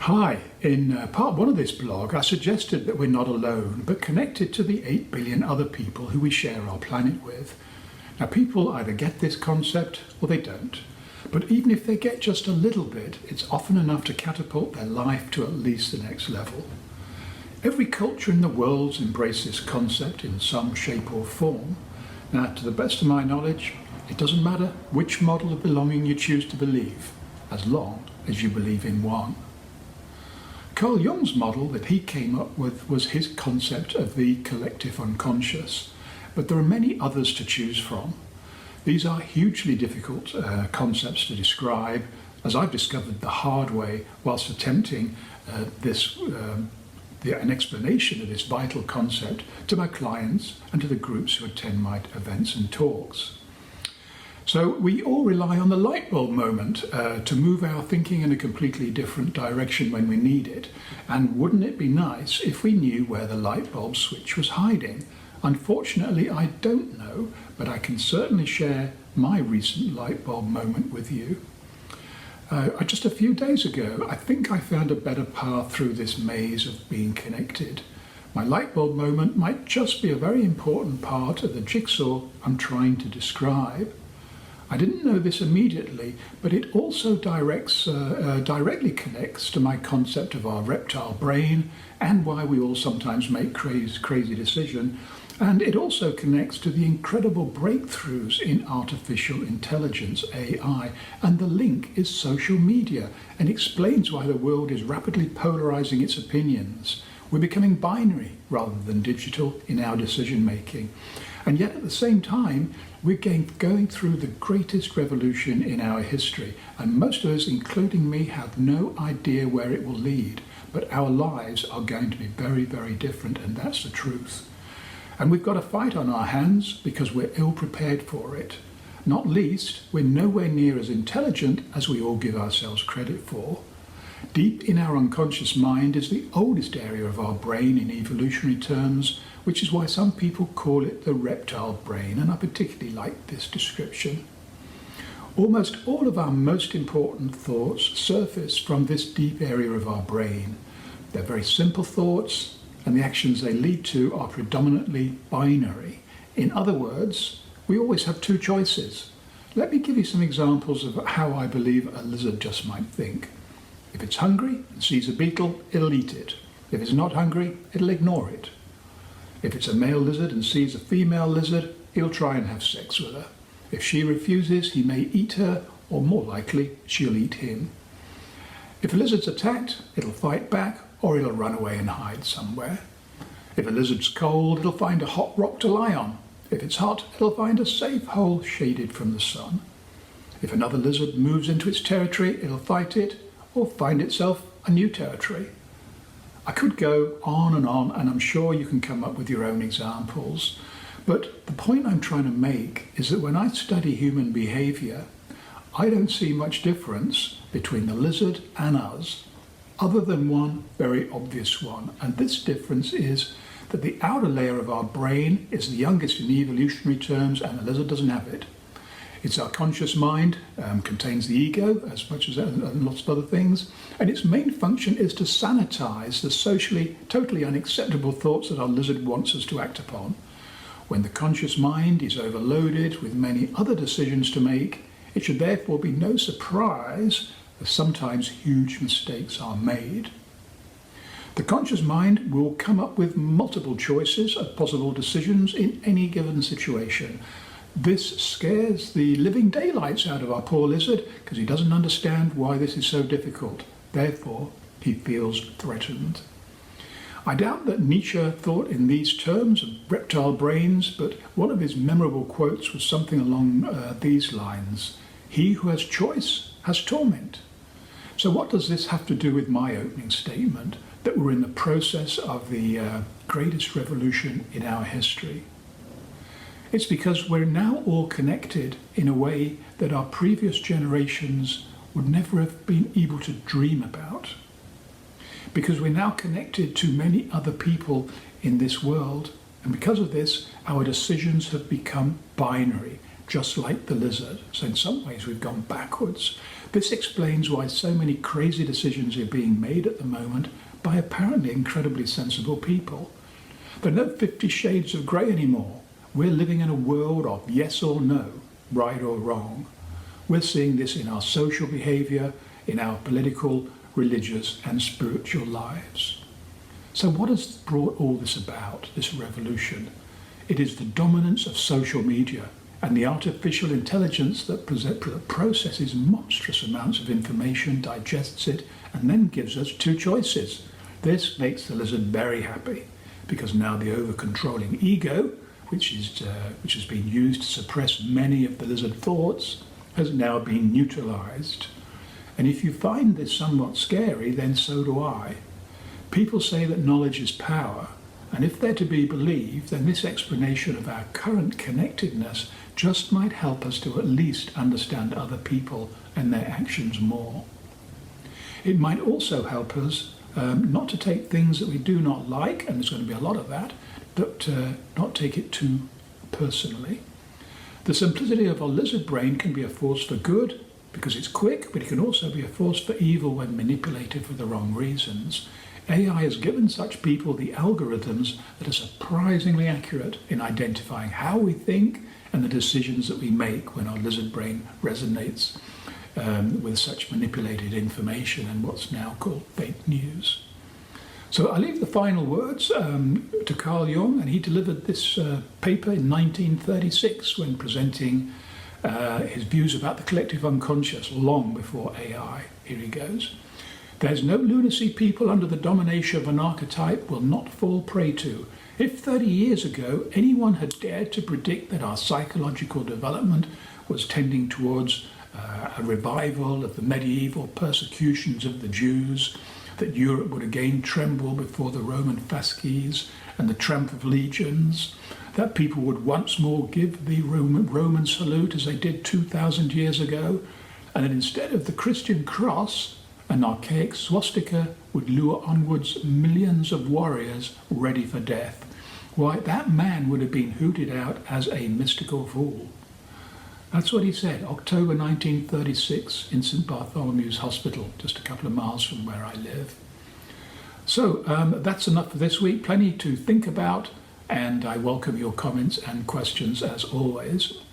Hi, in part one of this blog I suggested that we're not alone but connected to the 8 billion other people who we share our planet with. Now people either get this concept or they don't, but even if they get just a little bit, it's often enough to catapult their life to at least the next level. Every culture in the world embraces this concept in some shape or form. Now to the best of my knowledge, it doesn't matter which model of belonging you choose to believe, as long as you believe in one. Carl Jung's model that he came up with was his concept of the collective unconscious, but there are many others to choose from. These are hugely difficult concepts to describe, as I've discovered the hard way whilst attempting an explanation of this vital concept to my clients and to the groups who attend my events and talks. So we all rely on the light bulb moment to move our thinking in a completely different direction when we need it. And wouldn't it be nice if we knew where the light bulb switch was hiding? Unfortunately, I don't know, but I can certainly share my recent light bulb moment with you. Just a few days ago, I think I found a better path through this maze of being connected. My light bulb moment might just be a very important part of the jigsaw I'm trying to describe. I didn't know this immediately, but it also directly connects to my concept of our reptile brain and why we all sometimes make crazy decisions. And it also connects to the incredible breakthroughs in artificial intelligence, AI, and the link is social media, and explains why the world is rapidly polarizing its opinions. We're becoming binary rather than digital in our decision making. And yet at the same time, we're going through the greatest revolution in our history, and most of us, including me, have no idea where it will lead. But our lives are going to be very, very different, and that's the truth. And we've got a fight on our hands because we're ill prepared for it. Not least, we're nowhere near as intelligent as we all give ourselves credit for. Deep in our unconscious mind is the oldest area of our brain in evolutionary terms, which is why some people call it the reptile brain, and I particularly like this description. Almost all of our most important thoughts surface from this deep area of our brain. They're very simple thoughts, and the actions they lead to are predominantly binary. In other words, we always have two choices. Let me give you some examples of how I believe a lizard just might think. If it's hungry and sees a beetle, it'll eat it. If it's not hungry, it'll ignore it. If it's a male lizard and sees a female lizard, he'll try and have sex with her. If she refuses, he may eat her, or more likely, she'll eat him. If a lizard's attacked, it'll fight back, or it'll run away and hide somewhere. If a lizard's cold, it'll find a hot rock to lie on. If it's hot, it'll find a safe hole shaded from the sun. If another lizard moves into its territory, it'll fight it, or find itself a new territory. I could go on, and I'm sure you can come up with your own examples. But the point I'm trying to make is that when I study human behavior, I don't see much difference between the lizard and us, other than one very obvious one. And this difference is that the outer layer of our brain is the youngest in evolutionary terms, and the lizard doesn't have it. It's our conscious mind, contains the ego as much as lots of other things, and its main function is to sanitize the socially totally unacceptable thoughts that our lizard wants us to act upon. When the conscious mind is overloaded with many other decisions to make, it should therefore be no surprise that sometimes huge mistakes are made. The conscious mind will come up with multiple choices of possible decisions in any given situation. This scares the living daylights out of our poor lizard because he doesn't understand why this is so difficult. Therefore, he feels threatened. I doubt that Nietzsche thought in these terms of reptile brains, but one of his memorable quotes was something along these lines. He who has choice has torment. So what does this have to do with my opening statement, that we're in the process of the greatest revolution in our history? It's because we're now all connected in a way that our previous generations would never have been able to dream about. Because we're now connected to many other people in this world, and because of this, our decisions have become binary. just like the lizard. So in some ways we've gone backwards. This explains why so many crazy decisions are being made at the moment by apparently incredibly sensible people. There are no 50 shades of grey anymore. We're living in a world of yes or no, right or wrong. We're seeing this in our social behaviour, in our political, religious and spiritual lives. So what has brought all this about, this revolution? It is the dominance of social media and the artificial intelligence that processes monstrous amounts of information, digests it, and then gives us two choices. This makes the lizard very happy, because now the over-controlling ego, which has been used to suppress many of the lizard thoughts, has now been neutralized. And if you find this somewhat scary, then so do I. People say that knowledge is power, and if they're to be believed, then this explanation of our current connectedness just might help us to at least understand other people and their actions more. It might also help us not to take things that we do not like, and there's going to be a lot of that, but not take it too personally. The simplicity of our lizard brain can be a force for good because it's quick, but it can also be a force for evil when manipulated for the wrong reasons. AI has given such people the algorithms that are surprisingly accurate in identifying how we think and the decisions that we make when our lizard brain resonates with such manipulated information and what's now called fake news. So I leave the final words to Carl Jung, and he delivered this paper in 1936 when presenting his views about the collective unconscious long before AI. Here he goes. There's no lunacy people under the domination of an archetype will not fall prey to. If 30 years ago anyone had dared to predict that our psychological development was tending towards a revival of the medieval persecutions of the Jews, that Europe would again tremble before the Roman fasces and the tramp of legions, that people would once more give the Roman salute as they did 2,000 years ago, and that instead of the Christian cross, an archaic swastika would lure onwards millions of warriors ready for death, why, that man would have been hooted out as a mystical fool. That's what he said, October 1936 in St Bartholomew's Hospital, just a couple of miles from where I live. So that's enough for this week, plenty to think about, and I welcome your comments and questions as always.